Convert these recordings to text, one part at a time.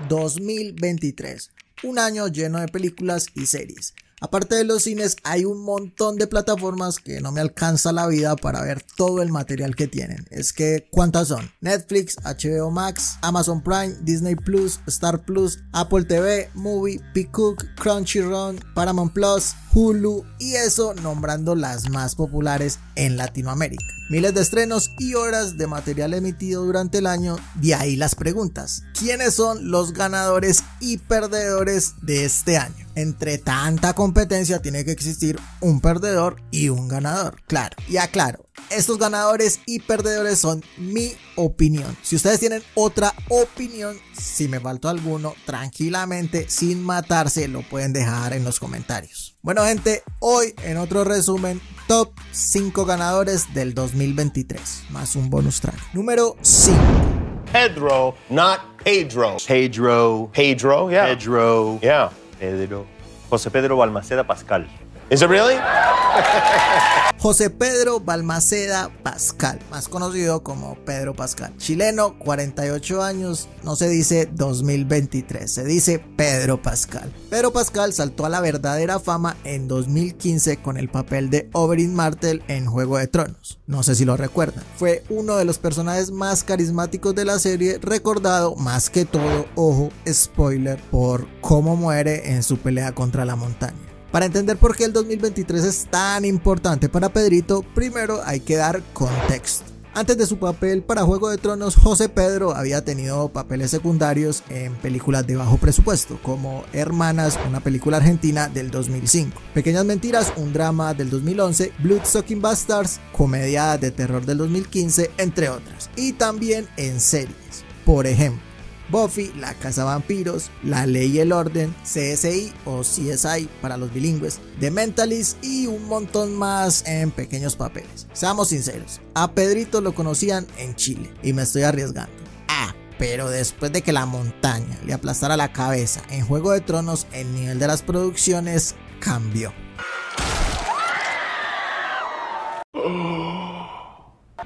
2023, un año lleno de películas y series. Aparte de los cines, hay un montón de plataformas que no me alcanza la vida para ver todo el material que tienen. Es que, ¿cuántas son? Netflix, HBO Max, Amazon Prime, Disney Plus, Star Plus, Apple TV, Movie, Peacock, Crunchyroll, Paramount Plus, Hulu, y eso nombrando las más populares en Latinoamérica. Miles de estrenos y horas de material emitido durante el año, de ahí las preguntas. ¿Quiénes son los ganadores y perdedores de este año? Entre tanta competencia tiene que existir un perdedor y un ganador, claro. Y aclaro, estos ganadores y perdedores son mi opinión. Si ustedes tienen otra opinión, si me faltó alguno, tranquilamente, sin matarse, lo pueden dejar en los comentarios. Bueno gente, hoy en otro resumen, top 5 ganadores del 2023, más un bonus track. Número 5. Pedro, not Pedro. Pedro. Pedro, yeah. Pedro. Yeah. Pedro. José Pedro Balmaceda Pascal. Is it really? José Pedro Balmaceda Pascal, más conocido como Pedro Pascal. Chileno, 48 años, no se dice 2023, se dice Pedro Pascal. Pedro Pascal saltó a la verdadera fama en 2015 con el papel de Oberyn Martell en Juego de Tronos. No sé si lo recuerdan. Fue uno de los personajes más carismáticos de la serie, recordado más que todo, ojo, spoiler, por cómo muere en su pelea contra la montaña. Para entender por qué el 2023 es tan importante para Pedrito, primero hay que dar contexto. Antes de su papel para Juego de Tronos, José Pedro había tenido papeles secundarios en películas de bajo presupuesto, como Hermanas, una película argentina del 2005, Pequeñas Mentiras, un drama del 2011, Bloodsucking Bastards, comedia de terror del 2015, entre otras. Y también en series, por ejemplo, Buffy, La Cazavampiros, La Ley y el Orden, CSI o CSI para los bilingües, The Mentalist y un montón más en pequeños papeles. Seamos sinceros, a Pedrito lo conocían en Chile y me estoy arriesgando. Pero después de que la montaña le aplastara la cabeza en Juego de Tronos, el nivel de las producciones cambió.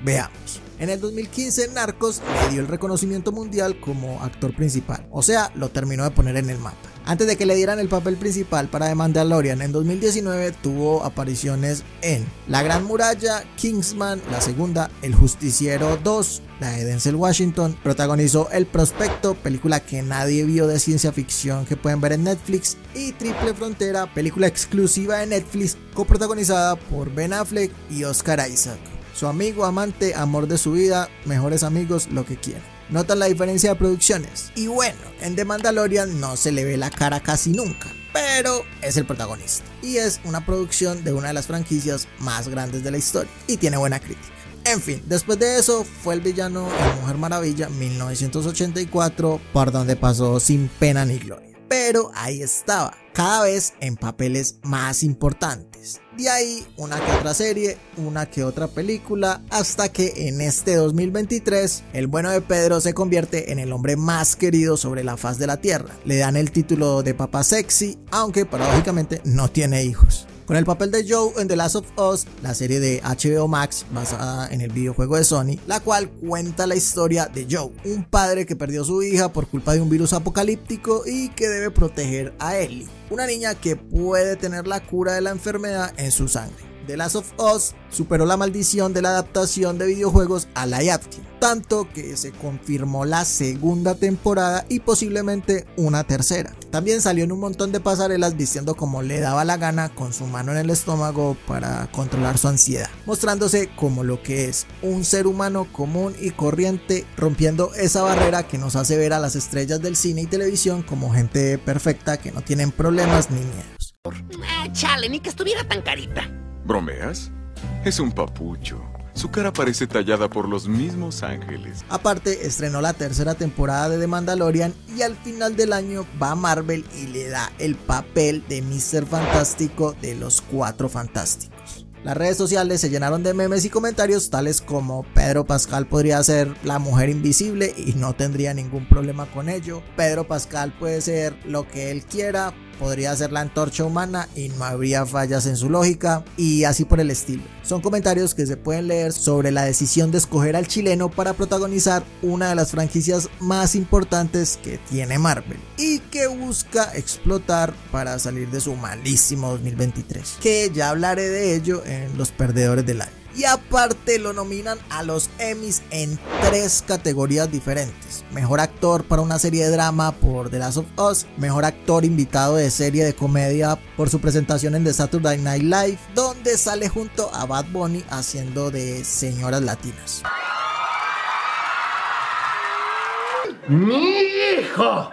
Veamos. En el 2015 Narcos le dio el reconocimiento mundial como actor principal, o sea, lo terminó de poner en el mapa. Antes de que le dieran el papel principal para The Mandalorian en 2019, tuvo apariciones en La Gran Muralla, Kingsman, la segunda, El Justiciero 2, la de Denzel Washington, protagonizó El Prospecto, película que nadie vio de ciencia ficción que pueden ver en Netflix, y Triple Frontera, película exclusiva de Netflix, coprotagonizada por Ben Affleck y Oscar Isaac. Su amigo, amante, amor de su vida, mejores amigos, lo que quieran. ¿Notan la diferencia de producciones? Y bueno, en The Mandalorian no se le ve la cara casi nunca, pero es el protagonista. Y es una producción de una de las franquicias más grandes de la historia, y tiene buena crítica. En fin, después de eso fue el villano en Mujer Maravilla 1984, por donde pasó sin pena ni gloria. Pero ahí estaba, cada vez en papeles más importantes. De ahí una que otra serie, una que otra película, hasta que en este 2023 el bueno de Pedro se convierte en el hombre más querido sobre la faz de la tierra. Le dan el título de papá sexy, aunque paradójicamente no tiene hijos. Con el papel de Joe en The Last of Us, la serie de HBO Max basada en el videojuego de Sony, la cual cuenta la historia de Joe, un padre que perdió a su hija por culpa de un virus apocalíptico y que debe proteger a Ellie, una niña que puede tener la cura de la enfermedad en su sangre. The Last of Us superó la maldición de la adaptación de videojuegos a live action, tanto que se confirmó la segunda temporada y posiblemente una tercera. También salió en un montón de pasarelas vistiendo como le daba la gana, con su mano en el estómago para controlar su ansiedad, mostrándose como lo que es, un ser humano común y corriente, rompiendo esa barrera que nos hace ver a las estrellas del cine y televisión como gente perfecta que no tienen problemas ni miedos. Chale, ni que estuviera tan carita. ¿Bromeas? Es un papucho. Su cara parece tallada por los mismos ángeles. Aparte, estrenó la tercera temporada de The Mandalorian y al final del año va a Marvel y le da el papel de Mr. Fantástico de los Cuatro Fantásticos. Las redes sociales se llenaron de memes y comentarios tales como Pedro Pascal podría ser la mujer invisible y no tendría ningún problema con ello. Pedro Pascal puede ser lo que él quiera, podría ser la antorcha humana y no habría fallas en su lógica, y así por el estilo. Son comentarios que se pueden leer sobre la decisión de escoger al chileno para protagonizar una de las franquicias más importantes que tiene Marvel y que busca explotar para salir de su malísimo 2023, que ya hablaré de ello en los perdedores del año. Y aparte lo nominan a los Emmys en 3 categorías diferentes: mejor actor para una serie de drama por The Last of Us, mejor actor invitado de serie de comedia por su presentación en The Saturday Night Live, donde sale junto a Bad Bunny haciendo de señoras latinas. Mi hijo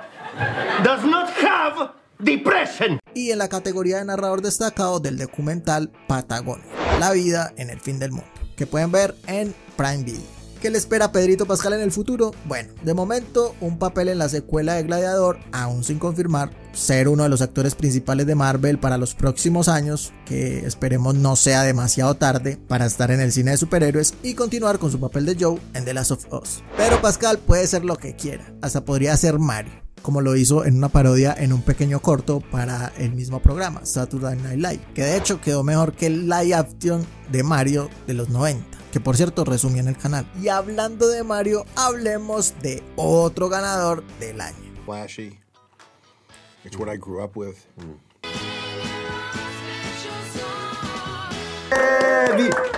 does not have depression. Y en la categoría de narrador destacado del documental Patagonia, la vida en el fin del mundo, que pueden ver en Prime Video. ¿Qué le espera a Pedrito Pascal en el futuro? Bueno, de momento un papel en la secuela de Gladiador, aún sin confirmar, ser uno de los actores principales de Marvel para los próximos años, que esperemos no sea demasiado tarde para estar en el cine de superhéroes, y continuar con su papel de Joe en The Last of Us. Pero Pascal puede ser lo que quiera, hasta podría ser Mario, como lo hizo en una parodia en un pequeño corto para el mismo programa, Saturday Night Live, que de hecho quedó mejor que el live action de Mario de los 90, que por cierto resumí en el canal. Y hablando de Mario, hablemos de otro ganador del año. Flashy. It's what I grew up with.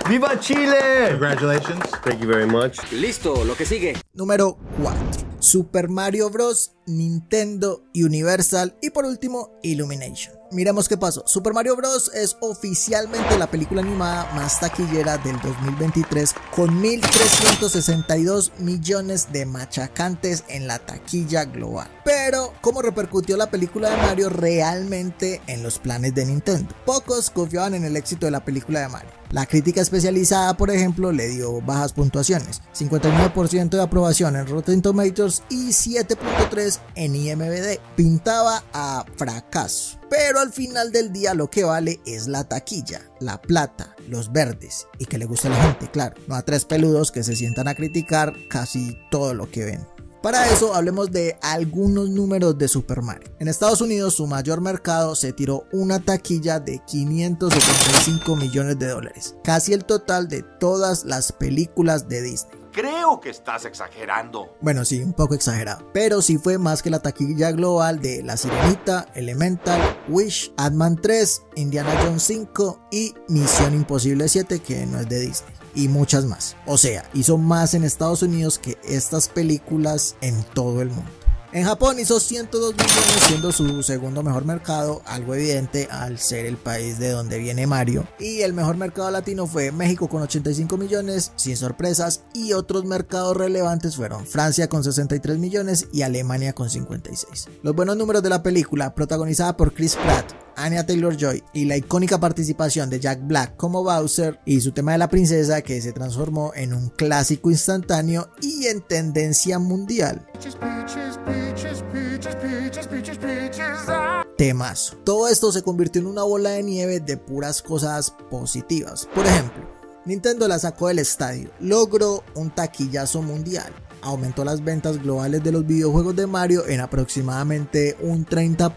¡Viva Chile! Congratulations. Thank you very much. Listo, lo que sigue. Número 4. Super Mario Bros, Nintendo, Universal y por último Illumination. Miremos qué pasó. Super Mario Bros es oficialmente la película animada más taquillera del 2023, con 1.362 millones de machacantes en la taquilla global. Pero, ¿cómo repercutió la película de Mario realmente en los planes de Nintendo? Pocos confiaban en el éxito de la película de Mario. La crítica especializada, por ejemplo, le dio bajas puntuaciones, 59% de aprobación en Rotten Tomatoes y 7.3 en IMDb. Pintaba a fracaso. Pero al final del día lo que vale es la taquilla, la plata, los verdes y que le guste a la gente, claro, no a 3 peludos que se sientan a criticar casi todo lo que ven. Para eso hablemos de algunos números de Super Mario. En Estados Unidos, su mayor mercado, se tiró una taquilla de 575 millones de dólares, casi el total de todas las películas de Disney. Creo que estás exagerando. Bueno, sí, un poco exagerado, pero sí fue más que la taquilla global de La Sirenita, Elemental, Wish, Ant-Man 3, Indiana Jones 5 y Misión Imposible 7, que no es de Disney, y muchas más. O sea, hizo más en Estados Unidos que estas películas en todo el mundo. En Japón hizo 102 millones, siendo su segundo mejor mercado, algo evidente al ser el país de donde viene Mario. Y el mejor mercado latino fue México con 85 millones, sin sorpresas, y otros mercados relevantes fueron Francia con 63 millones y Alemania con 56. Los buenos números de la película, protagonizada por Chris Pratt, Anya Taylor-Joy y la icónica participación de Jack Black como Bowser y su tema de la princesa, que se transformó en un clásico instantáneo y en tendencia mundial. Temazo. Todo esto se convirtió en una bola de nieve de puras cosas positivas. Por ejemplo, Nintendo la sacó del estadio, logró un taquillazo mundial, aumentó las ventas globales de los videojuegos de Mario en aproximadamente un 30%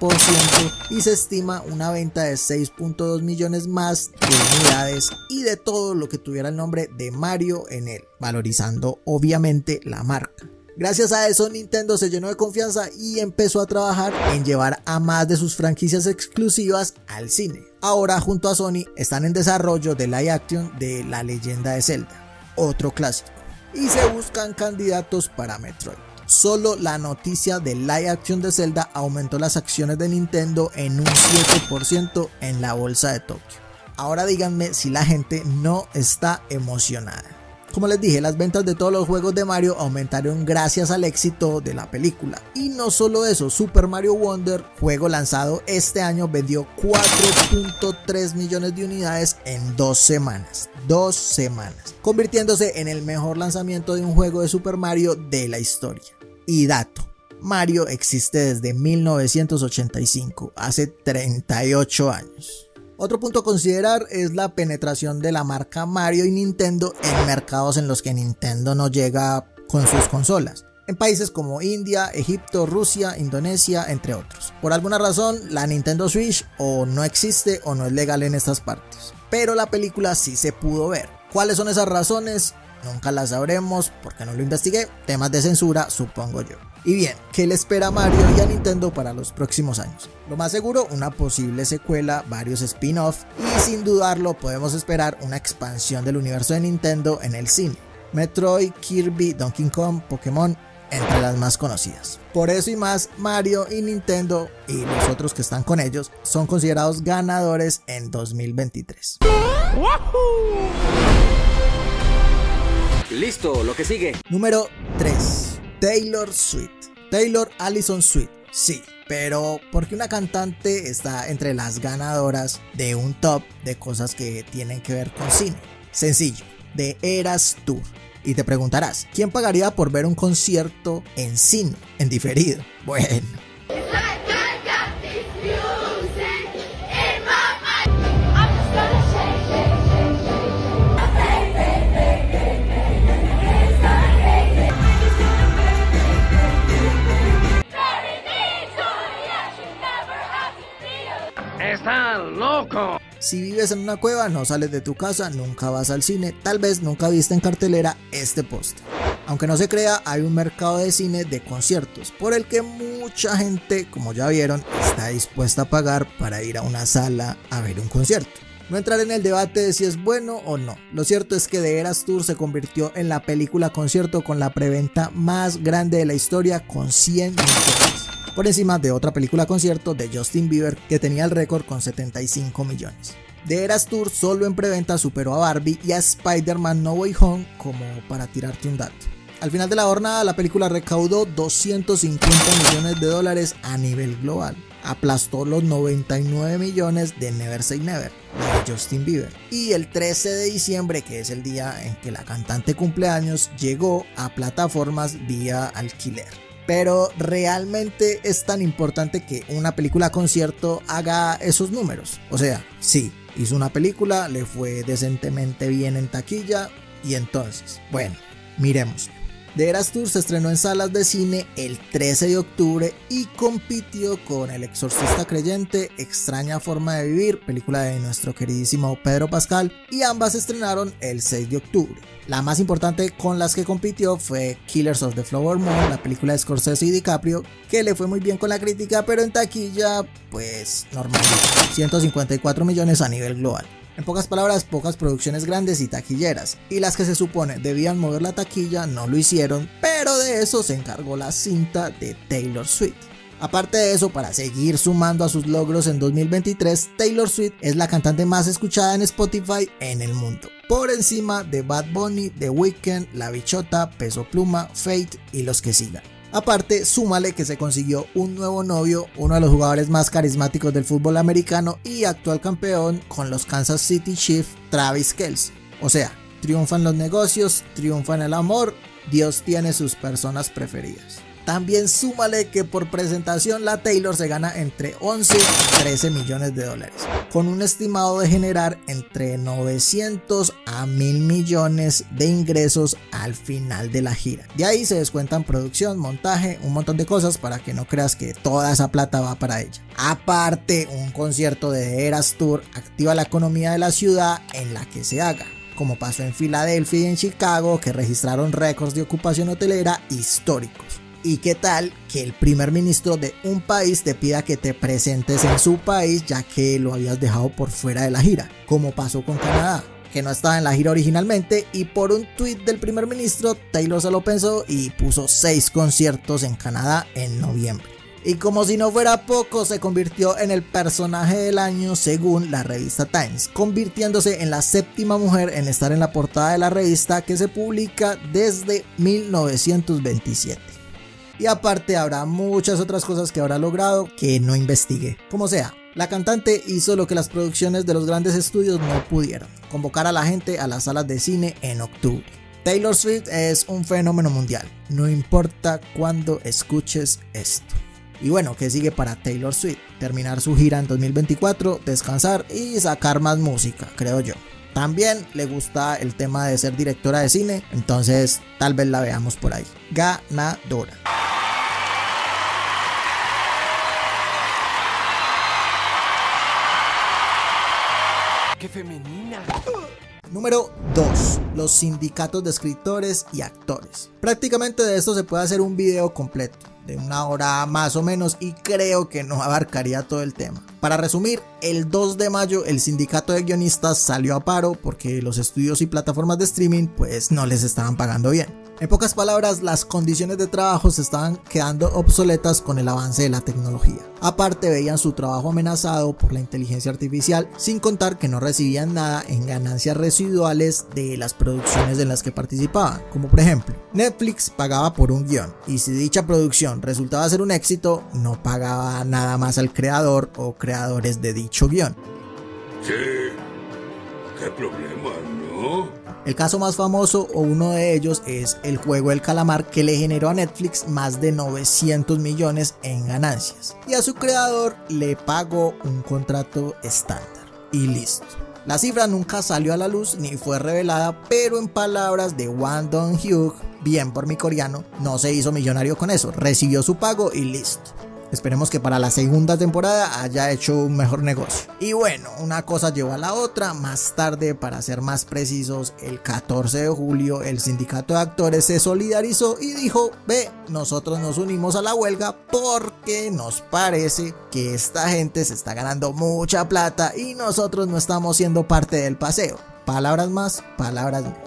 y se estima una venta de 6.2 millones más de unidades y de todo lo que tuviera el nombre de Mario en él, valorizando obviamente la marca. Gracias a eso, Nintendo se llenó de confianza y empezó a trabajar en llevar a más de sus franquicias exclusivas al cine. Ahora, junto a Sony, están en desarrollo de live action de La Leyenda de Zelda, otro clásico, y se buscan candidatos para Metroid. Solo la noticia del live action de Zelda aumentó las acciones de Nintendo en un 7% en la bolsa de Tokio. Ahora díganme si la gente no está emocionada. Como les dije, las ventas de todos los juegos de Mario aumentaron gracias al éxito de la película. Y no solo eso, Super Mario Wonder, juego lanzado este año, vendió 4.3 millones de unidades en 2 semanas. 2 semanas, convirtiéndose en el mejor lanzamiento de un juego de Super Mario de la historia. Y dato, Mario existe desde 1985, hace 38 años. Otro punto a considerar es la penetración de la marca Mario y Nintendo en mercados en los que Nintendo no llega con sus consolas. en países como India, Egipto, Rusia, Indonesia, entre otros. Por alguna razón, la Nintendo Switch o no existe o no es legal en estas partes, pero la película sí se pudo ver. ¿Cuáles son esas razones? Nunca las sabremos porque no lo investigué, temas de censura supongo yo. Y bien, ¿qué le espera a Mario y a Nintendo para los próximos años? Lo más seguro, una posible secuela, varios spin-off y sin dudarlo podemos esperar una expansión del universo de Nintendo en el cine. Metroid, Kirby, Donkey Kong, Pokémon, entre las más conocidas. Por eso y más, Mario y Nintendo y los otros que están con ellos son considerados ganadores en 2023. Listo, lo que sigue. Número 3. Taylor Swift. Taylor Allison Swift. Sí, pero porque una cantante está entre las ganadoras de un top de cosas que tienen que ver con cine. Sencillo, de Eras Tour. Y te preguntarás, ¿quién pagaría por ver un concierto en cine, en diferido? Bueno. ¡Están locos! Si vives en una cueva, no sales de tu casa, nunca vas al cine, tal vez nunca viste en cartelera este póster. Aunque no se crea, hay un mercado de cine de conciertos, por el que mucha gente, como ya vieron, está dispuesta a pagar para ir a una sala a ver un concierto. No entrar en el debate de si es bueno o no, lo cierto es que The Eras Tour se convirtió en la película concierto con la preventa más grande de la historia con 100 millones. Por encima de otra película concierto de Justin Bieber que tenía el récord con 75 millones. The Eras Tour solo en preventa superó a Barbie y a Spider-Man No Way Home, como para tirarte un dato. Al final de la jornada la película recaudó 250 millones de dólares a nivel global. Aplastó los 99 millones de Never Say Never, de Justin Bieber. Y el 13 de diciembre, que es el día en que la cantante cumpleaños, llegó a plataformas vía alquiler. Pero ¿realmente es tan importante que una película concierto haga esos números? O sea, sí, hizo una película, le fue decentemente bien en taquilla y entonces, bueno, miremos. The Eras Tour se estrenó en salas de cine el 13 de octubre y compitió con El Exorcista Creyente, Extraña Forma de Vivir, película de nuestro queridísimo Pedro Pascal, y ambas se estrenaron el 6 de octubre. La más importante con las que compitió fue Killers of the Flower Moon, la película de Scorsese y DiCaprio, que le fue muy bien con la crítica, pero en taquilla, pues normal, 154 millones a nivel global. En pocas palabras, pocas producciones grandes y taquilleras, y las que se supone debían mover la taquilla no lo hicieron, pero de eso se encargó la cinta de Taylor Swift. Aparte de eso, para seguir sumando a sus logros en 2023, Taylor Swift es la cantante más escuchada en Spotify en el mundo, por encima de Bad Bunny, The Weeknd, La Bichota, Peso Pluma, Fate y los que sigan. Aparte, súmale que se consiguió un nuevo novio, uno de los jugadores más carismáticos del fútbol americano y actual campeón con los Kansas City Chiefs, Travis Kelce. O sea, triunfan los negocios, triunfan el amor, Dios tiene sus personas preferidas. También súmale que por presentación la Taylor se gana entre 11 y 13 millones de dólares, con un estimado de generar entre 900 a 1000 millones de ingresos al final de la gira. De ahí se descuentan producción, montaje, un montón de cosas para que no creas que toda esa plata va para ella. Aparte, un concierto de The Eras Tour activa la economía de la ciudad en la que se haga, como pasó en Filadelfia y en Chicago, que registraron récords de ocupación hotelera históricos. ¿Y qué tal que el primer ministro de un país te pida que te presentes en su país ya que lo habías dejado por fuera de la gira? Como pasó con Canadá, que no estaba en la gira originalmente, y por un tweet del primer ministro Taylor se lo pensó y puso 6 conciertos en Canadá en noviembre. Y como si no fuera poco, se convirtió en el personaje del año según la revista Times, convirtiéndose en la 7ª mujer en estar en la portada de la revista, que se publica desde 1927. Y aparte habrá muchas otras cosas que habrá logrado que no investigué. Como sea, la cantante hizo lo que las producciones de los grandes estudios no pudieron: convocar a la gente a las salas de cine en octubre. Taylor Swift es un fenómeno mundial, no importa cuándo escuches esto. Y bueno, ¿qué sigue para Taylor Swift? Terminar su gira en 2024, descansar y sacar más música, creo yo. También le gusta el tema de ser directora de cine, entonces tal vez la veamos por ahí. Ganadora. ¡Qué femenina! Número 2. Los sindicatos de escritores y actores. Prácticamente de esto se puede hacer un video completo, de 1 hora más o menos, y creo que no abarcaría todo el tema. Para resumir, el 2 de mayo el sindicato de guionistas salió a paro porque los estudios y plataformas de streaming pues no les estaban pagando bien. En pocas palabras, las condiciones de trabajo se estaban quedando obsoletas con el avance de la tecnología. Aparte, veían su trabajo amenazado por la inteligencia artificial, sin contar que no recibían nada en ganancias residuales de las producciones en las que participaban. Como por ejemplo, Netflix pagaba por un guión, y si dicha producción resultaba ser un éxito, no pagaba nada más al creador o creadores de dicho guión. Sí, qué problema, ¿no? El caso más famoso, o uno de ellos, es el juego del calamar, que le generó a Netflix más de 900 millones en ganancias, y a su creador le pagó un contrato estándar y listo. La cifra nunca salió a la luz ni fue revelada, pero en palabras de Won Dong-hyuk, bien por mi coreano, no se hizo millonario con eso, recibió su pago y listo. Esperemos que para la segunda temporada haya hecho un mejor negocio. Y bueno, una cosa llevó a la otra. Más tarde, para ser más precisos, el 14 de julio el sindicato de actores se solidarizó y dijo: ve, nosotros nos unimos a la huelga porque nos parece que esta gente se está ganando mucha plata y nosotros no estamos siendo parte del paseo. Palabras más, palabras menos.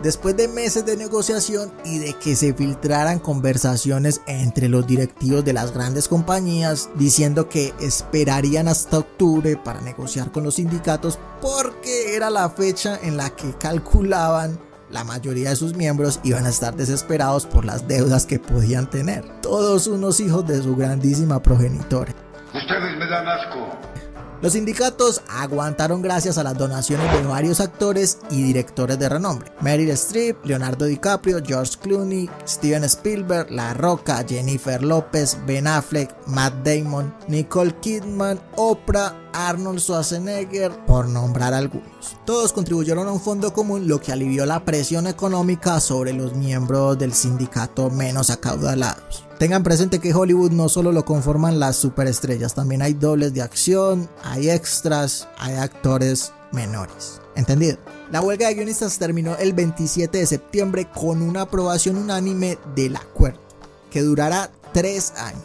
Después de meses de negociación y de que se filtraran conversaciones entre los directivos de las grandes compañías diciendo que esperarían hasta octubre para negociar con los sindicatos porque era la fecha en la que calculaban la mayoría de sus miembros iban a estar desesperados por las deudas que podían tener. Todos unos hijos de su grandísima progenitora. Ustedes me dan asco. Los sindicatos aguantaron gracias a las donaciones de varios actores y directores de renombre: Meryl Streep, Leonardo DiCaprio, George Clooney, Steven Spielberg, La Roca, Jennifer López, Ben Affleck, Matt Damon, Nicole Kidman, Oprah, Arnold Schwarzenegger, por nombrar algunos. Todos contribuyeron a un fondo común, lo que alivió la presión económica sobre los miembros del sindicato menos acaudalados. Tengan presente que Hollywood no solo lo conforman las superestrellas, también hay dobles de acción, hay extras, hay actores menores. ¿Entendido? La huelga de guionistas terminó el 27 de septiembre con una aprobación unánime del acuerdo, que durará 3 años.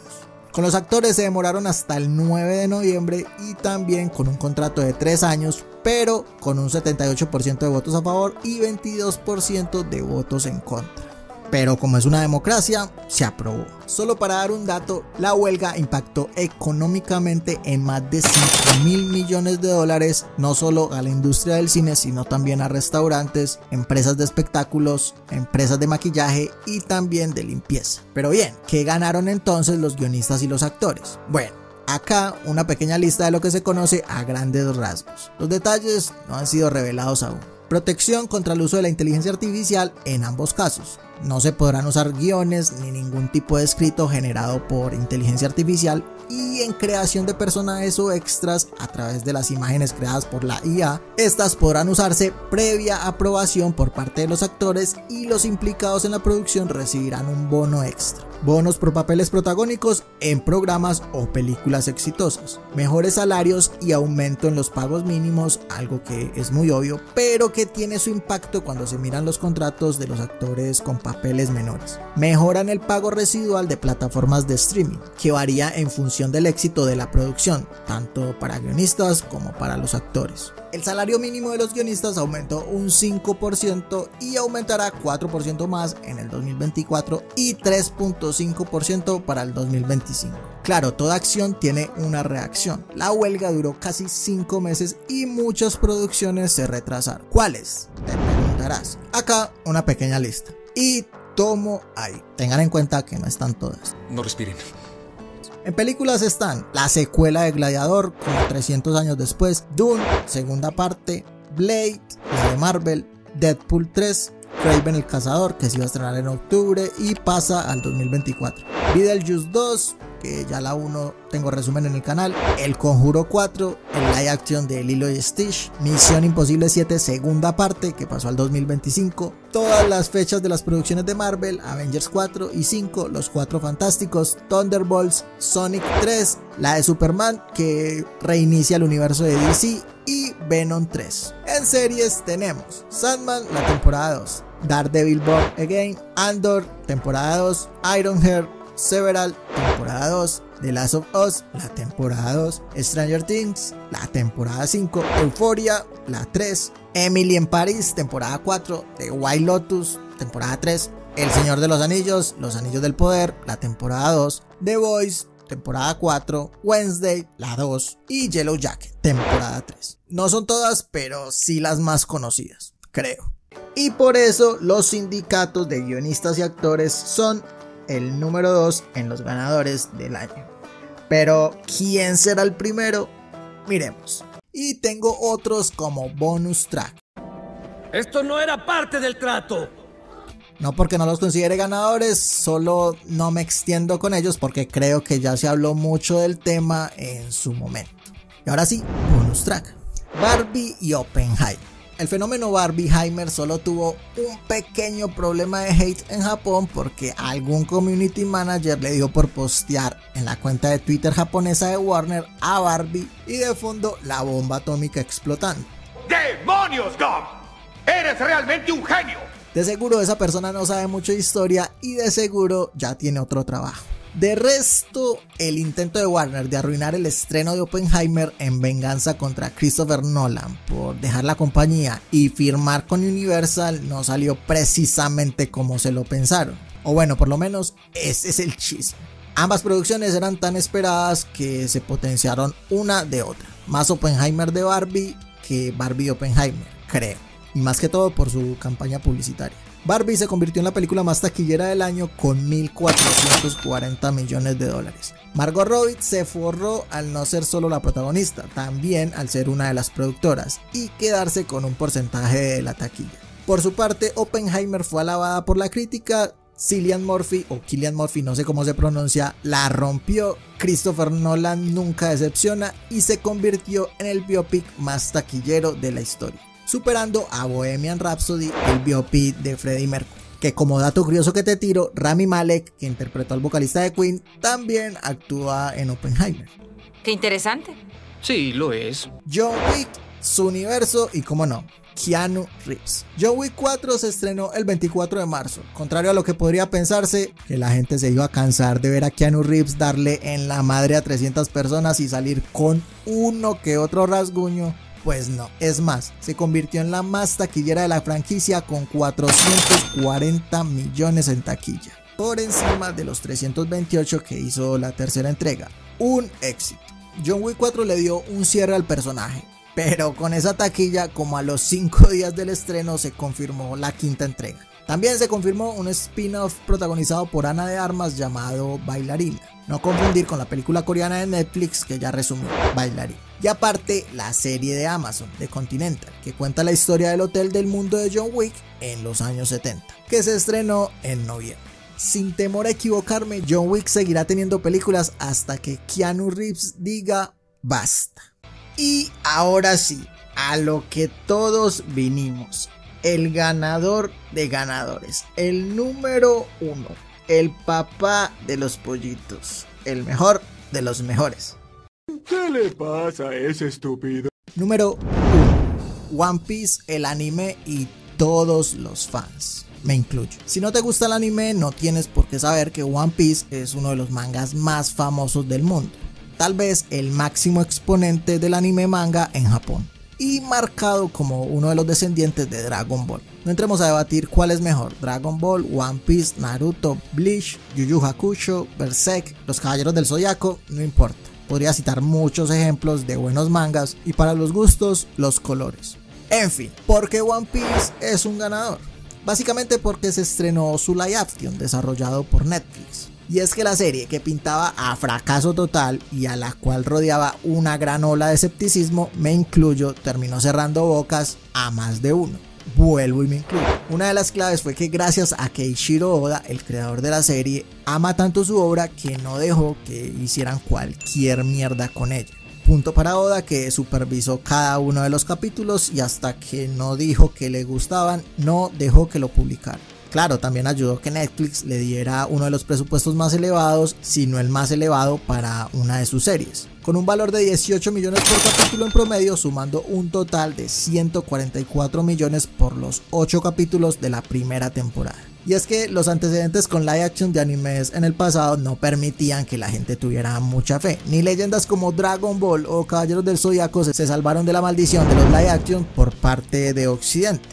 Con los actores se demoraron hasta el 9 de noviembre y también con un contrato de 3 años, pero con un 78% de votos a favor y 22% de votos en contra. Pero como es una democracia, se aprobó. Solo para dar un dato, la huelga impactó económicamente en más de 5.000 millones de dólares, no solo a la industria del cine, sino también a restaurantes, empresas de espectáculos, empresas de maquillaje y también de limpieza. Pero bien, ¿qué ganaron entonces los guionistas y los actores? Bueno, acá una pequeña lista de lo que se conoce a grandes rasgos. Los detalles no han sido revelados aún. Protección contra el uso de la inteligencia artificial en ambos casos. No se podrán usar guiones ni ningún tipo de escrito generado por inteligencia artificial, y en creación de personajes o extras a través de las imágenes creadas por la IA, estas podrán usarse previa aprobación por parte de los actores y los implicados en la producción recibirán un bono extra. Bonos por papeles protagónicos en programas o películas exitosas, mejores salarios y aumento en los pagos mínimos, algo que es muy obvio, pero que tiene su impacto cuando se miran los contratos de los actores con papeles menores. Mejoran el pago residual de plataformas de streaming, que varía en función del éxito de la producción, tanto para guionistas como para los actores. El salario mínimo de los guionistas aumentó un 5% y aumentará 4% más en el 2024 y 3.5% para el 2025. Claro, toda acción tiene una reacción. La huelga duró casi 5 meses y muchas producciones se retrasaron. ¿Cuáles? Te preguntarás. Acá una pequeña lista. Y tomo ahí. Tengan en cuenta que no están todas. No respiren. En películas están la secuela de Gladiador, como 300 años después, Dune, segunda parte, Blade, la de Marvel, Deadpool 3, Kraven el Cazador, que se iba a estrenar en octubre y pasa al 2024, Beetlejuice 2, que ya la 1 tengo resumen en el canal, El Conjuro 4, el live action de Lilo y Stitch, Misión Imposible 7 segunda parte que pasó al 2025, todas las fechas de las producciones de Marvel, Avengers 4 y 5, Los Cuatro Fantásticos, Thunderbolts, Sonic 3, la de Superman que reinicia el universo de DC y Venom 3. En series tenemos Sandman, la temporada 2, Daredevil Born Again, Andor, temporada 2, Ironheart, Several, temporada 2, The Last of Us, la temporada 2, Stranger Things, la temporada 5, Euphoria, la 3, Emily en París, temporada 4, The White Lotus, temporada 3, El Señor de los Anillos, Los Anillos del Poder, la temporada 2, The Boys, temporada 4, Wednesday, la 2 y Yellow Jacket, temporada 3. No son todas, pero sí las más conocidas, creo. Y por eso los sindicatos de guionistas y actores son el número 2 en los ganadores del año. Pero ¿quién será el primero? Miremos. Y tengo otros como bonus track. Esto no era parte del trato. No porque no los considere ganadores, solo no me extiendo con ellos porque creo que ya se habló mucho del tema en su momento. Y ahora sí, bonus track. Barbie y Oppenheimer. El fenómeno Barbieheimer solo tuvo un pequeño problema de hate en Japón porque algún community manager le dio por postear en la cuenta de Twitter japonesa de Warner a Barbie y de fondo la bomba atómica explotando. ¡Demonios, Gum! ¡Eres realmente un genio! De seguro esa persona no sabe mucho de historia y de seguro ya tiene otro trabajo. De resto, el intento de Warner de arruinar el estreno de Oppenheimer en venganza contra Christopher Nolan por dejar la compañía y firmar con Universal no salió precisamente como se lo pensaron. O bueno, por lo menos ese es el chisme. Ambas producciones eran tan esperadas que se potenciaron una de otra. Más Oppenheimer de Barbie que Barbie de Oppenheimer, creo. Y más que todo por su campaña publicitaria. Barbie se convirtió en la película más taquillera del año con 1.440 millones de dólares. Margot Robbie se forró al no ser solo la protagonista, también al ser una de las productoras y quedarse con un porcentaje de la taquilla. Por su parte, Oppenheimer fue alabada por la crítica. Cillian Murphy o Cillian Murphy, no sé cómo se pronuncia, la rompió. Christopher Nolan nunca decepciona y se convirtió en el biopic más taquillero de la historia, superando a Bohemian Rhapsody, el biopic de Freddie Mercury. Que como dato curioso que te tiro, Rami Malek, que interpretó al vocalista de Queen, también actúa en Oppenheimer. Qué interesante. Sí, lo es. John Wick, su universo y como no, Keanu Reeves. John Wick 4 se estrenó el 24 de marzo. Contrario a lo que podría pensarse, que la gente se iba a cansar de ver a Keanu Reeves darle en la madre a 300 personas y salir con uno que otro rasguño. Pues no, es más, se convirtió en la más taquillera de la franquicia con 440 millones en taquilla, por encima de los 328 que hizo la tercera entrega. Un éxito. John Wick 4 le dio un cierre al personaje, pero con esa taquilla, como a los 5 días del estreno, se confirmó la quinta entrega. También se confirmó un spin-off protagonizado por Ana de Armas llamado Bailarina. No confundir con la película coreana de Netflix que ya resumió, Bailarina. Y aparte, la serie de Amazon, The Continental, que cuenta la historia del hotel del mundo de John Wick en los años 70, que se estrenó en noviembre. Sin temor a equivocarme, John Wick seguirá teniendo películas hasta que Keanu Reeves diga basta. Y ahora sí, a lo que todos vinimos. El ganador de ganadores, el número 1, el papá de los pollitos, el mejor de los mejores. ¿Qué le pasa a ese estúpido? Número 1, One Piece, el anime y todos los fans. Me incluyo. Si no te gusta el anime, no tienes por qué saber que One Piece es uno de los mangas más famosos del mundo. Tal vez el máximo exponente del anime manga en Japón. Y marcado como uno de los descendientes de Dragon Ball. No entremos a debatir cuál es mejor, Dragon Ball, One Piece, Naruto, Bleach, Yu Yu Hakusho, Berserk, Los Caballeros del Zodiaco, no importa. Podría citar muchos ejemplos de buenos mangas y para los gustos, los colores. En fin, ¿por qué One Piece es un ganador? Básicamente porque se estrenó su live action desarrollado por Netflix. Y es que la serie, que pintaba a fracaso total y a la cual rodeaba una gran ola de escepticismo, me incluyo, terminó cerrando bocas a más de uno. vuelvo y me incluyo. Una de las claves fue que gracias a que Eiichiro Oda, el creador de la serie, ama tanto su obra que no dejó que hicieran cualquier mierda con ella. Punto para Oda, que supervisó cada uno de los capítulos y hasta que no dijo que le gustaban, no dejó que lo publicaran. Claro, también ayudó que Netflix le diera uno de los presupuestos más elevados, si no el más elevado, para una de sus series, con un valor de 18 millones por capítulo en promedio, sumando un total de 144 millones por los 8 capítulos de la primera temporada. Y es que los antecedentes con live action de animes en el pasado no permitían que la gente tuviera mucha fe. Ni leyendas como Dragon Ball o Caballeros del Zodiaco se salvaron de la maldición de los live action por parte de Occidente.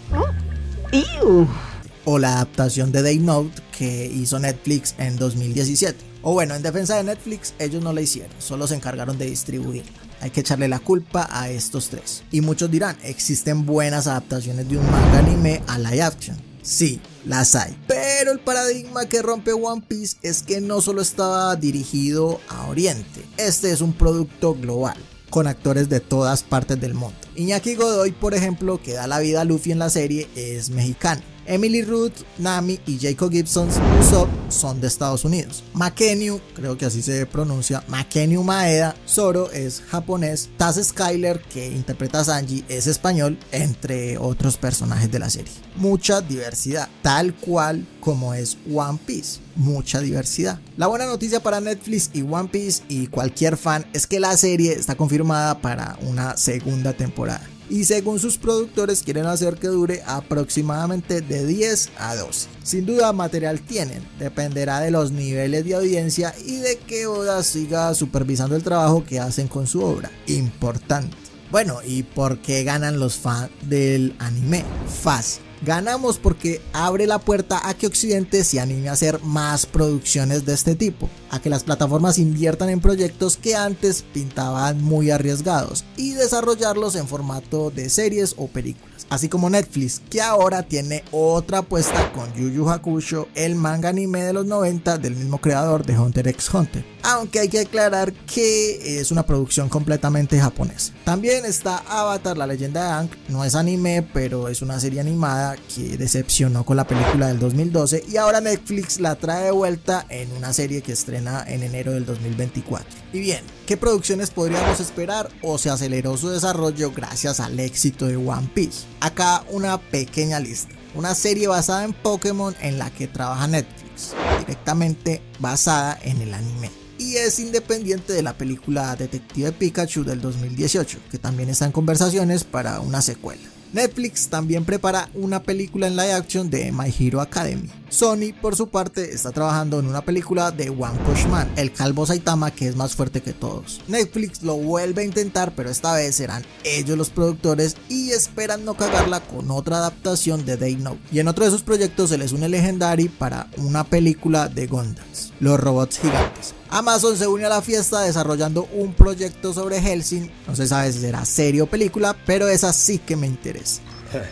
O la adaptación de Death Note que hizo Netflix en 2017. O bueno, en defensa de Netflix, ellos no la hicieron, solo se encargaron de distribuirla. Hay que echarle la culpa a estos tres. Y muchos dirán, ¿existen buenas adaptaciones de un manga anime a live action? Sí, las hay. Pero el paradigma que rompe One Piece es que no solo estaba dirigido a Oriente. Este es un producto global, con actores de todas partes del mundo. Iñaki Godoy, por ejemplo, que da la vida a Luffy en la serie, es mexicano. Emily Ruth, Nami y Jacob Gibson Usopp son de Estados Unidos. Makenyu, creo que así se pronuncia, Makenyu Maeda, Zoro es japonés. Taz Skyler, que interpreta a Sanji, es español, entre otros personajes de la serie. Mucha diversidad, tal cual como es One Piece. Mucha diversidad. La buena noticia para Netflix y One Piece y cualquier fan es que la serie está confirmada para una segunda temporada. Y según sus productores quieren hacer que dure aproximadamente de 10 a 12. Sin duda material tienen, dependerá de los niveles de audiencia y de que Oda siga supervisando el trabajo que hacen con su obra. Importante. Bueno, ¿y por qué ganan los fans del anime? Fácil. Ganamos porque abre la puerta a que Occidente se anime a hacer más producciones de este tipo, a que las plataformas inviertan en proyectos que antes pintaban muy arriesgados y desarrollarlos en formato de series o películas. Así como Netflix, que ahora tiene otra apuesta con Yu Yu Hakusho, el manga anime de los 90 del mismo creador de Hunter x Hunter. Aunque hay que aclarar que es una producción completamente japonesa. También está Avatar, la leyenda de Aang, no es anime, pero es una serie animada que decepcionó con la película del 2012 y ahora Netflix la trae de vuelta en una serie que estrena en enero del 2024. Y bien, ¿qué producciones podríamos esperar o se aceleró su desarrollo gracias al éxito de One Piece? Acá una pequeña lista. Una serie basada en Pokémon en la que trabaja Netflix, directamente basada en el anime. Y es independiente de la película Detective Pikachu del 2018, que también está en conversaciones para una secuela. Netflix también prepara una película en live action de My Hero Academy. Sony, por su parte, está trabajando en una película de One Punch Man, el calvo Saitama que es más fuerte que todos. Netflix lo vuelve a intentar, pero esta vez serán ellos los productores y esperan no cagarla con otra adaptación de Death Note. Y en otro de sus proyectos se les une Legendary para una película de Gundams, los robots gigantes. Amazon se une a la fiesta desarrollando un proyecto sobre Hellsing. No se sabe si será serie o película, pero esa sí que me interesa.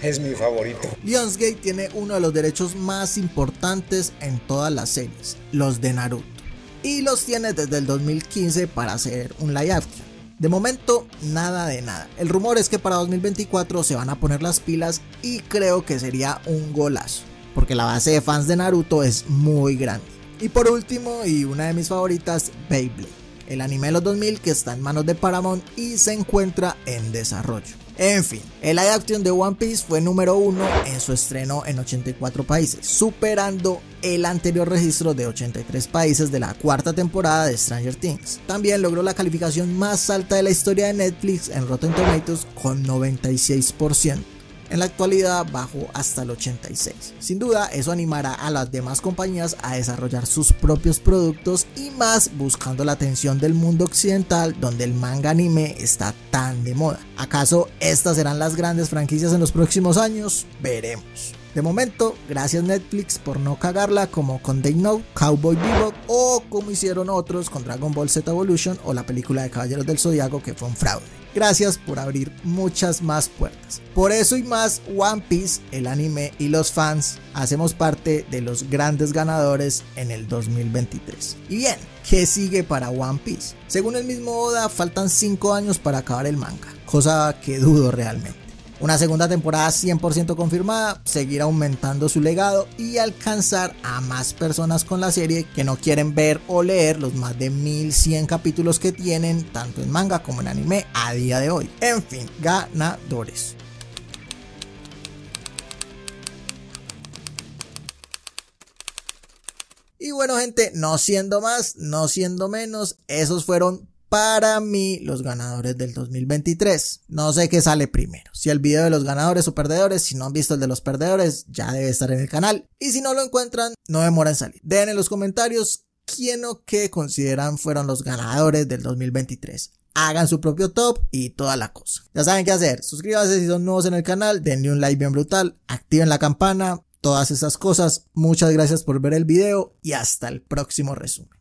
Es mi favorito. Lionsgate tiene uno de los derechos más importantes en todas las series, los de Naruto. Y los tiene desde el 2015 para hacer un live action. De momento, nada de nada. El rumor es que para 2024 se van a poner las pilas y creo que sería un golazo, porque la base de fans de Naruto es muy grande. Y por último, y una de mis favoritas, Beyblade, el anime de los 2000 que está en manos de Paramount y se encuentra en desarrollo. En fin, el live action de One Piece fue número 1 en su estreno en 84 países, superando el anterior registro de 83 países de la cuarta temporada de Stranger Things. También logró la calificación más alta de la historia de Netflix en Rotten Tomatoes con 96%. En la actualidad bajó hasta el 86%. Sin duda eso animará a las demás compañías a desarrollar sus propios productos y más buscando la atención del mundo occidental donde el manga anime está tan de moda. ¿Acaso estas serán las grandes franquicias en los próximos años? Veremos. De momento, gracias Netflix por no cagarla como con Death Note, Cowboy Bebop o como hicieron otros con Dragon Ball Z Evolution o la película de Caballeros del Zodiaco que fue un fraude. Gracias por abrir muchas más puertas. Por eso y más, One Piece, el anime y los fans hacemos parte de los grandes ganadores en el 2023. Y bien, ¿qué sigue para One Piece? Según el mismo Oda, faltan 5 años para acabar el manga, cosa que dudo realmente. Una segunda temporada 100% confirmada, seguir aumentando su legado y alcanzar a más personas con la serie que no quieren ver o leer los más de 1100 capítulos que tienen tanto en manga como en anime a día de hoy. En fin, ganadores. Y bueno, gente, no siendo más, no siendo menos, esos fueron para mí los ganadores del 2023. No sé qué sale primero, si el video de los ganadores o perdedores. Si no han visto el de los perdedores, ya debe estar en el canal, y si no lo encuentran, no demora en salir. Dejen en los comentarios quién o qué consideran fueron los ganadores del 2023. Hagan su propio top y toda la cosa. Ya saben qué hacer, suscríbanse si son nuevos en el canal, denle un like bien brutal, activen la campana, todas esas cosas. Muchas gracias por ver el video y hasta el próximo resumen.